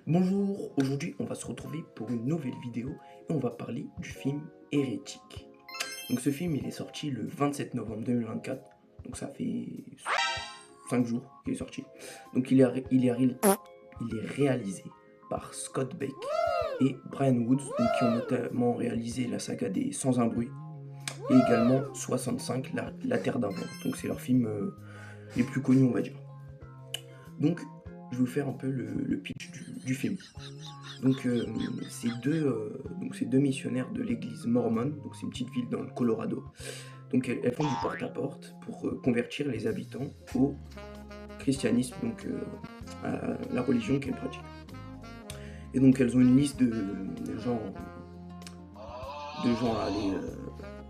Bonjour, aujourd'hui on va se retrouver pour une nouvelle vidéo et on va parler du film Hérétique. Donc ce film il est sorti le 27 novembre 2024, donc ça fait 5 jours qu'il est sorti. Donc il est réalisé par Scott Beck et Brian Woods, donc, qui ont notamment réalisé la saga des Sans un bruit et également 65, la Terre d'un vent. Donc c'est leurs films les plus connus on va dire. Donc je vais vous faire un peu le pitch du film. Donc, ces deux missionnaires de l'église mormone, donc c'est une petite ville dans le Colorado, donc elles font du porte-à-porte pour convertir les habitants au christianisme, donc à la religion qu'elles pratiquent. Et donc elles ont une liste de gens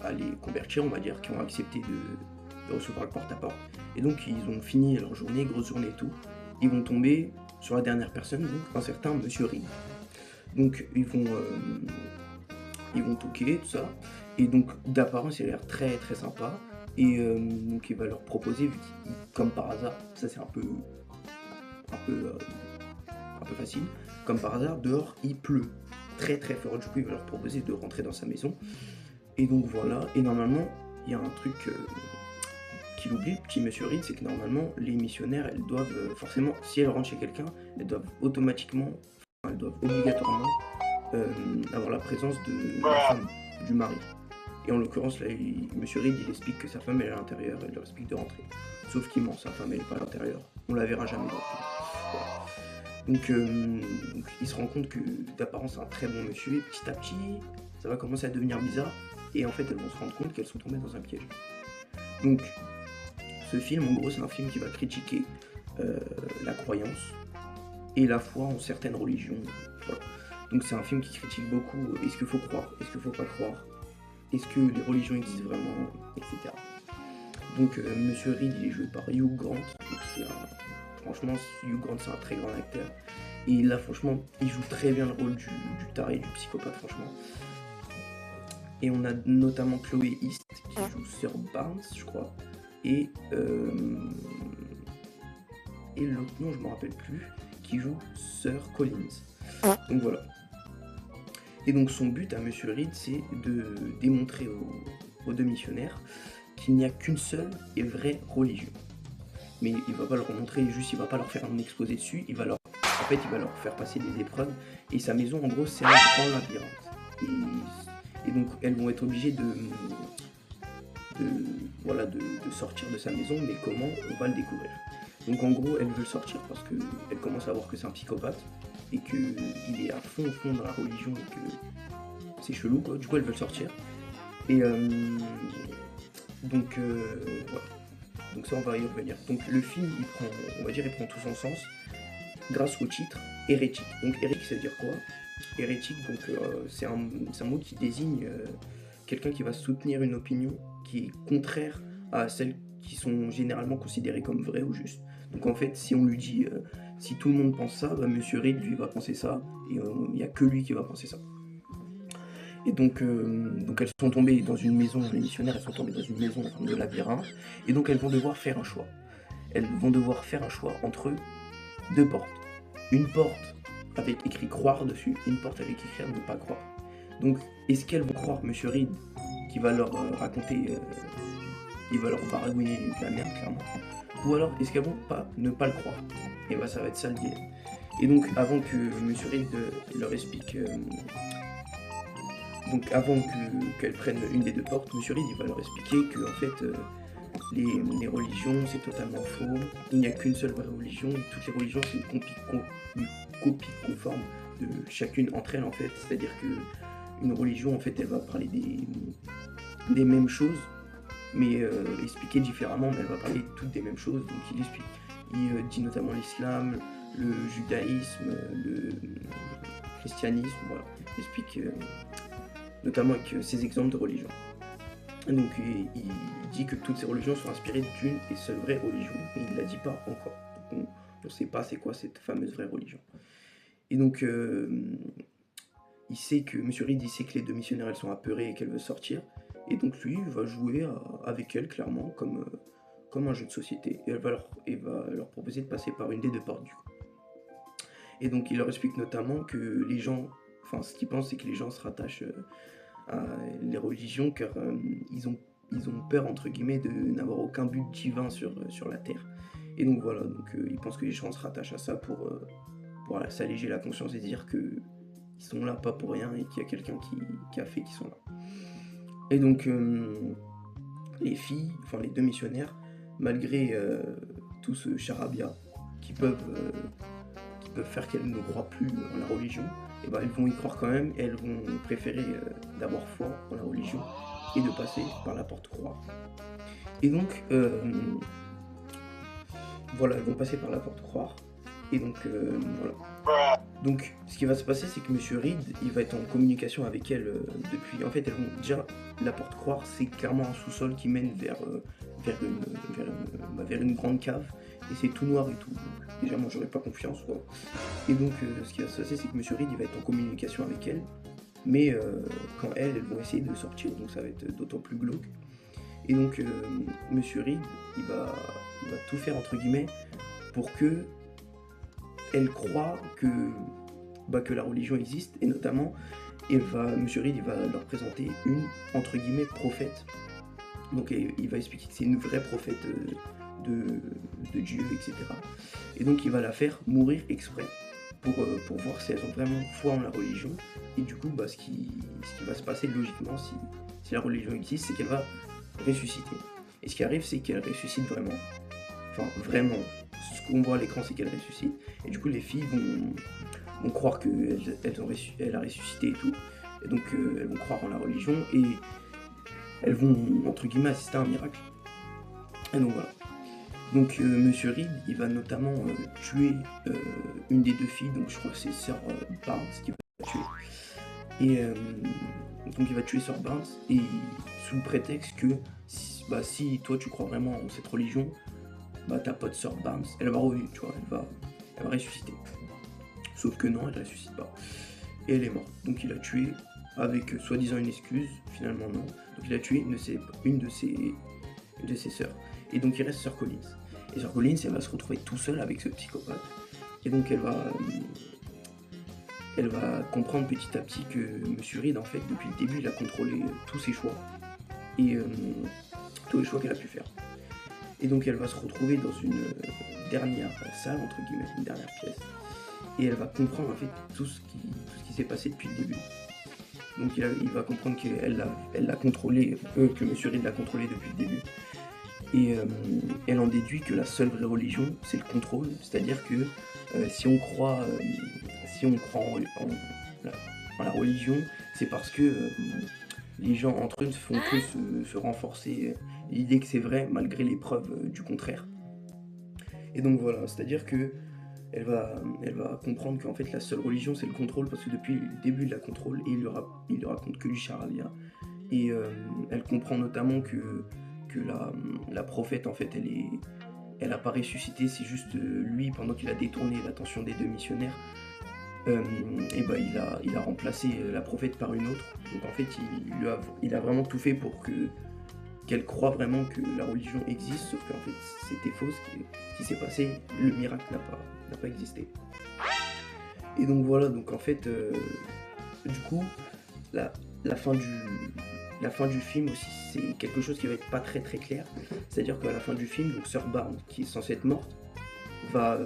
à les convertir, on va dire, qui ont accepté de recevoir le porte-à-porte. Et donc ils ont fini leur journée, grosse journée et tout. Ils vont tomber sur la dernière personne, donc un certain Monsieur Reed. Donc ils vont toquer, tout ça. Et donc d'apparence il a l'air très très sympa. Et donc il va leur proposer, comme par hasard, ça c'est un peu, euh, un peu facile, comme par hasard dehors il pleut très très fort. Du coup il va leur proposer de rentrer dans sa maison. Et donc voilà, et normalement il y a un truc qu'il oublie, petit Monsieur Reed, c'est que normalement les missionnaires elles doivent forcément, si elles rentrent chez quelqu'un, elles doivent automatiquement, elles doivent obligatoirement avoir la présence de la femme, du mari. Et en l'occurrence, là, Monsieur Reed, il explique que sa femme elle est à l'intérieur, elle leur explique de rentrer. Sauf qu'il ment, sa femme elle est pas à l'intérieur. On la verra jamais dans le film. Voilà. Donc il se rend compte que d'apparence c'est un très bon monsieur, et petit à petit, ça va commencer à devenir bizarre. Et en fait, elles vont se rendre compte qu'elles sont tombées dans un piège. Donc, ce film, en gros, c'est un film qui va critiquer la croyance et la foi en certaines religions. Voilà. Donc c'est un film qui critique beaucoup est-ce qu'il faut croire, est-ce qu'il faut pas croire, est-ce que les religions existent vraiment, etc. Donc Monsieur Reed il est joué par Hugh Grant, donc franchement Hugh Grant c'est un très grand acteur. Et là franchement il joue très bien le rôle du taré, du psychopathe franchement. Et on a notamment Chloé East qui joue Sir Barnes je crois. Et l'autre nom je me rappelle plus, qui joue Sir Collins. Donc voilà. Et donc son but à Monsieur Reed, c'est de démontrer aux deux missionnaires qu'il n'y a qu'une seule et vraie religion. Mais il va pas leur montrer juste, il va pas leur faire un exposé dessus, il va leur faire passer des épreuves. Et sa maison, en gros, c'est un grand labyrinthe. Et donc elles vont être obligées de sortir de sa maison, mais comment, on va le découvrir. Donc en gros, elles veulent sortir parce qu'elles commencent à voir que c'est un psychopathe et qu'il est à fond dans la religion et que c'est chelou quoi. Du coup, elles veulent sortir. Et voilà. Donc ça, on va y revenir. Donc le film, il prend tout son sens grâce au titre hérétique. Donc hérétique, ça veut dire quoi? Hérétique, donc c'est un mot qui désigne quelqu'un qui va soutenir une opinion qui est contraire à celles qui sont généralement considérées comme vraies ou justes. Donc en fait, si on lui dit, si tout le monde pense ça, bah, Monsieur Reed, lui, va penser ça, et il n'y a que lui qui va penser ça. Et donc elles sont tombées dans une maison, les missionnaires, elles sont tombées dans une maison en forme de labyrinthe, et donc elles vont devoir faire un choix. Elles vont devoir faire un choix entre deux portes. Une porte avec écrit croire dessus, et une porte avec écrit ne pas croire. Donc, est-ce qu'elles vont croire Monsieur Reed qui va leur raconter, il va leur baragouiner de la merde, clairement. Ou alors, est-ce qu'elles vont ne pas le croire? Et bah, ça va être ça le dilemme. Et donc, avant que Monsieur Reed leur explique, donc avant qu'elles prennent une des deux portes, Monsieur Reed il va leur expliquer que en fait, les religions c'est totalement faux. Il n'y a qu'une seule vraie religion. Toutes les religions c'est une copie conforme de chacune entre elles en fait. C'est-à-dire que une religion en fait elle va parler des mêmes choses mais expliquées différemment, mais elle va parler toutes des mêmes choses. Donc il dit notamment l'islam, le judaïsme, le christianisme, voilà. Il explique notamment avec ses exemples de religion. Et donc il dit que toutes ces religions sont inspirées d'une et seule vraie religion, mais il ne la dit pas encore. Donc on ne sait pas c'est quoi cette fameuse vraie religion. Et donc il sait que Monsieur Reed il sait que les deux missionnaires elles sont apeurées et qu'elles veulent sortir. Et donc lui il va jouer avec elles clairement comme un jeu de société. Et il va leur proposer de passer par une des deux portes du coup. Et donc il leur explique notamment que les gens, enfin ce qu'ils pensent c'est que les gens se rattachent à les religions car ils ont peur entre guillemets de n'avoir aucun but divin sur la terre. Et donc voilà, donc ils pensent que les gens se rattachent à ça pour voilà, s'alléger la conscience et dire que ils sont là pas pour rien et qu'il y a quelqu'un qui a fait qu'ils sont là. Et donc les filles, enfin les deux missionnaires, malgré tout ce charabia qui peuvent, euh, qui peuvent faire qu'elles ne croient plus en la religion, et ben elles vont y croire quand même, et elles vont préférer d'avoir foi en la religion et de passer par la porte croire. Et donc voilà, elles vont passer par la porte croire. Et donc voilà. Donc ce qui va se passer, c'est que Monsieur Reed, il va être en communication avec elles depuis. En fait, elles vont déjà la porte croire, c'est clairement un sous-sol qui mène vers une grande cave. Et c'est tout noir et tout. Donc, déjà, moi, j'aurais pas confiance, quoi. Et donc, ce qui va se passer, c'est que Monsieur Reed, il va être en communication avec elles. Mais quand elles vont essayer de sortir, donc ça va être d'autant plus glauque. Et donc, Monsieur Reed, il va tout faire, entre guillemets, pour que elles croient que la religion existe. Et notamment, Monsieur Reed, il va leur présenter une, entre guillemets, prophète. Donc, il va expliquer que c'est une vraie prophète de Dieu, etc. Et donc, il va la faire mourir exprès pour voir si elles ont vraiment foi en la religion. Et du coup, ce qui va se passer logiquement si la religion existe, c'est qu'elle va ressusciter. Et ce qui arrive, c'est qu'elle ressuscite vraiment. Enfin, vraiment. Ce qu'on voit à l'écran, c'est qu'elle ressuscite. Et du coup, les filles vont croire qu'elle a ressuscité et tout. Et donc, elles vont croire en la religion et elles vont, entre guillemets, assister à un miracle. Et donc, voilà. Donc Monsieur Reed, il va notamment tuer une des deux filles, donc je crois que c'est Sœur Barnes qui va la tuer. Et donc il va tuer Sœur Barnes, et sous le prétexte que si toi tu crois vraiment en cette religion, ta pote Sœur Barnes, elle va revivre, tu vois, elle va ressusciter. Sauf que non, elle ressuscite pas. Et elle est morte. Donc il a tué avec soi-disant une excuse, finalement non. Donc il a tué une de ses sœurs. Et donc il reste Sœur Collins. Et Sœur Collins, elle va se retrouver tout seule avec ce psychopathe. Et donc elle va comprendre petit à petit que Monsieur Reed, en fait, depuis le début, il a contrôlé tous ses choix. Et tous les choix qu'elle a pu faire. Et donc elle va se retrouver dans une dernière salle, entre guillemets, une dernière pièce. Et elle va comprendre en fait tout ce qui s'est passé depuis le début. Donc il va comprendre qu'elle l'a contrôlé, que Monsieur Reed l'a contrôlé depuis le début. Et elle en déduit que la seule vraie religion, c'est le contrôle. C'est-à-dire que si on croit en la religion, c'est parce que les gens entre eux ne font que se renforcer l'idée que c'est vrai malgré les preuves du contraire. Et donc voilà, c'est-à-dire que elle va comprendre qu'en fait la seule religion c'est le contrôle, parce que depuis le début il la contrôle et il lui raconte que du charabia. Et elle comprend notamment que la prophète en fait elle a pas ressuscité, c'est juste lui, pendant qu'il a détourné l'attention des deux missionnaires, il a remplacé la prophète par une autre. Donc en fait il a vraiment tout fait pour qu'elle croit vraiment que la religion existe, sauf qu'en fait c'était faux. Ce qui s'est passé, le miracle n'a pas existé. Et donc voilà, donc en fait du coup la fin du film aussi, c'est quelque chose qui va être pas très très clair. C'est-à-dire qu'à la fin du film, donc Sœur Barnes, qui est censée être morte, va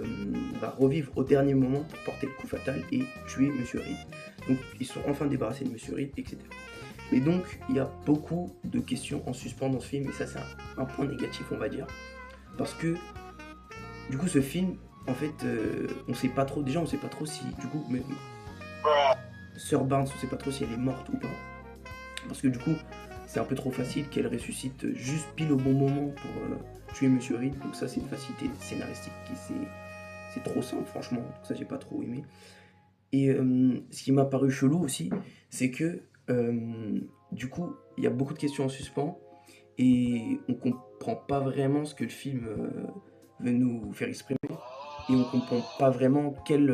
revivre au dernier moment pour porter le coup fatal et tuer Monsieur Reed. Donc ils sont enfin débarrassés de Monsieur Reed, etc. Mais donc il y a beaucoup de questions en suspens dans ce film, et ça c'est un point négatif, on va dire. Parce que du coup ce film, en fait, on sait pas trop, déjà on sait pas trop si, du coup, même Sœur Barnes, on sait pas trop si elle est morte ou pas. Parce que du coup, c'est un peu trop facile qu'elle ressuscite juste pile au bon moment pour tuer Monsieur Reed. Donc ça, c'est une facilité scénaristique qui c'est trop simple, franchement. Donc ça, j'ai pas trop aimé. Et ce qui m'a paru chelou aussi, c'est que du coup, il y a beaucoup de questions en suspens et on comprend pas vraiment ce que le film veut nous faire exprimer. Et on comprend pas vraiment quelle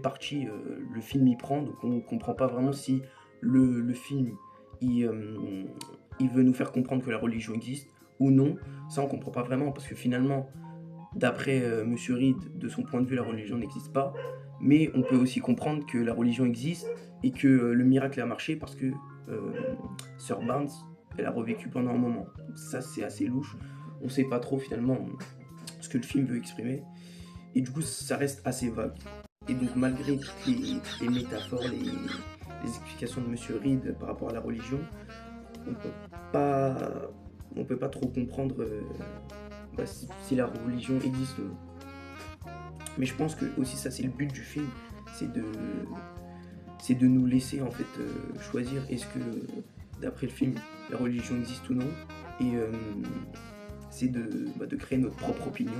partie le film y prend. Donc on comprend pas vraiment si le film il veut nous faire comprendre que la religion existe ou non. Ça on comprend pas vraiment, parce que finalement, d'après Monsieur Reed, de son point de vue, la religion n'existe pas. Mais on peut aussi comprendre que la religion existe et que le miracle a marché parce que Sœur Barnes, elle a revécu pendant un moment. Ça, c'est assez louche. On sait pas trop finalement ce que le film veut exprimer. Et du coup, ça reste assez vague. Et donc, malgré toutes les métaphores, les explications de Monsieur Reed par rapport à la religion, on peut pas trop comprendre si la religion existe ou non. Mais je pense que aussi ça c'est le but du film, c'est de nous laisser en fait choisir est-ce que d'après le film la religion existe ou non, et c'est de créer notre propre opinion,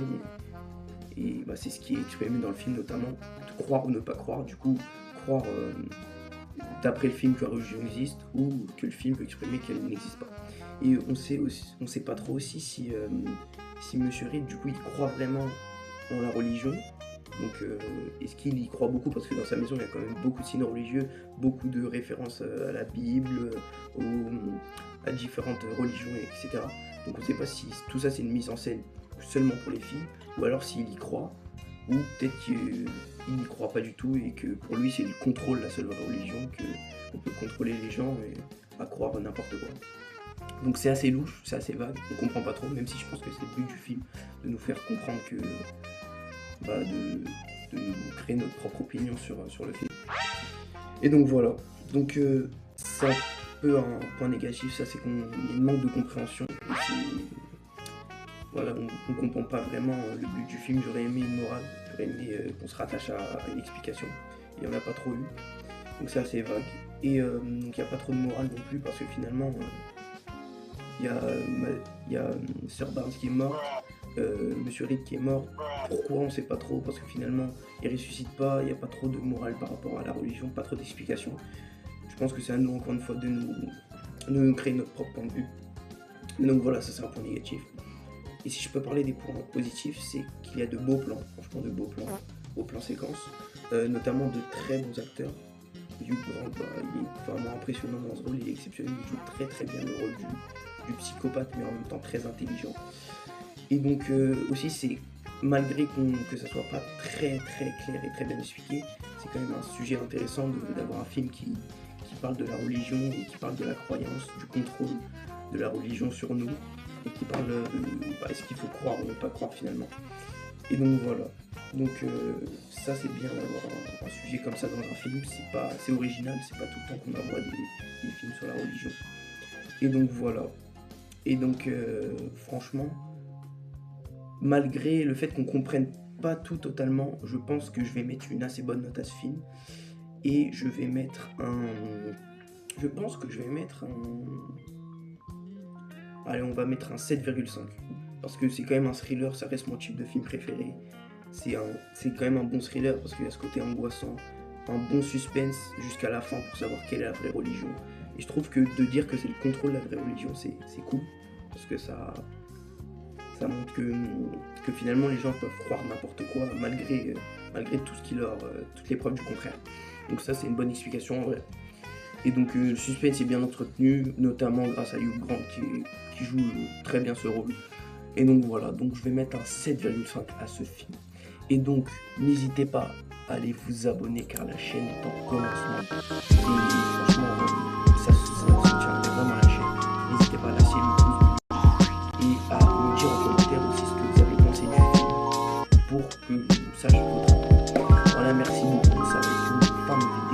et c'est ce qui est exprimé dans le film notamment, de croire ou ne pas croire, du coup croire d'après le film que la religion existe ou que le film veut exprimer qu'elle n'existe pas. Et on sait pas trop aussi si Monsieur Reed du coup il croit vraiment en la religion. Donc est-ce qu'il y croit beaucoup, parce que dans sa maison il y a quand même beaucoup de signes religieux, beaucoup de références à la Bible, à différentes religions, etc. Donc on ne sait pas si tout ça c'est une mise en scène seulement pour les filles, ou alors s'il y croit, ou peut-être qu'il n'y croit pas du tout et que pour lui c'est le contrôle la seule religion, qu'on peut contrôler les gens et à croire n'importe quoi. Donc c'est assez louche, c'est assez vague, on comprend pas trop, même si je pense que c'est le but du film, de nous faire comprendre que de créer notre propre opinion sur le film. Et donc voilà, donc c'est un peu un point négatif, ça c'est qu'il y a une manque de compréhension. Voilà, on comprend pas vraiment le but du film. J'aurais aimé une morale, j'aurais aimé qu'on se rattache à une explication. Il n'y en a pas trop eu, donc c'est assez vague. Et donc il n'y a pas trop de morale non plus, parce que finalement il y a Sœur Barnes qui est morte, Monsieur Reed qui est mort. Pourquoi on sait pas trop, parce que finalement il ressuscite pas, il n'y a pas trop de morale par rapport à la religion, pas trop d'explications. Je pense que c'est à nous encore une fois de nous créer notre propre point de vue. Mais donc voilà, ça c'est un point négatif. Et si je peux parler des points positifs, c'est qu'il y a de beaux plans, franchement de beaux plans séquences, notamment de très bons acteurs. Hugh Grant, il est vraiment impressionnant dans ce rôle, il est exceptionnel, il joue très très bien le rôle du psychopathe, mais en même temps très intelligent. Et donc aussi, c'est malgré que ça soit pas très très clair et très bien expliqué, c'est quand même un sujet intéressant d'avoir un film qui parle de la religion et qui parle de la croyance, du contrôle de la religion sur nous, et qui parle de est-ce qu'il faut croire ou ne pas croire finalement. Et donc voilà, donc ça c'est bien d'avoir un sujet comme ça dans un film, c'est original, c'est pas tout le temps qu'on envoie des films sur la religion. Et donc voilà, et donc franchement, malgré le fait qu'on comprenne pas tout totalement, je pense que je vais mettre une assez bonne note à ce film, et je vais mettre allez, on va mettre un 7,5. Parce que c'est quand même un thriller, ça reste mon type de film préféré. C'est quand même un bon thriller parce qu'il y a ce côté angoissant, un bon suspense jusqu'à la fin pour savoir quelle est la vraie religion. Et je trouve que de dire que c'est le contrôle de la vraie religion, c'est cool. Parce que ça montre que finalement les gens peuvent croire n'importe quoi malgré tout ce toutes les preuves du contraire. Donc ça c'est une bonne explication en vrai. Et donc le suspense est bien entretenu, notamment grâce à Hugh Grant qui joue très bien ce rôle. Et donc voilà, donc je vais mettre un 7,5 à ce film. Et donc n'hésitez pas à aller vous abonner car la chaîne est en commencement. Et franchement, ça soutiendrait vraiment la chaîne. N'hésitez pas à lâcher le pouce et à me dire en commentaire aussi ce que vous avez pensé du film pour que je sache votre avis. Voilà, merci beaucoup, ça va être une fin de vidéo.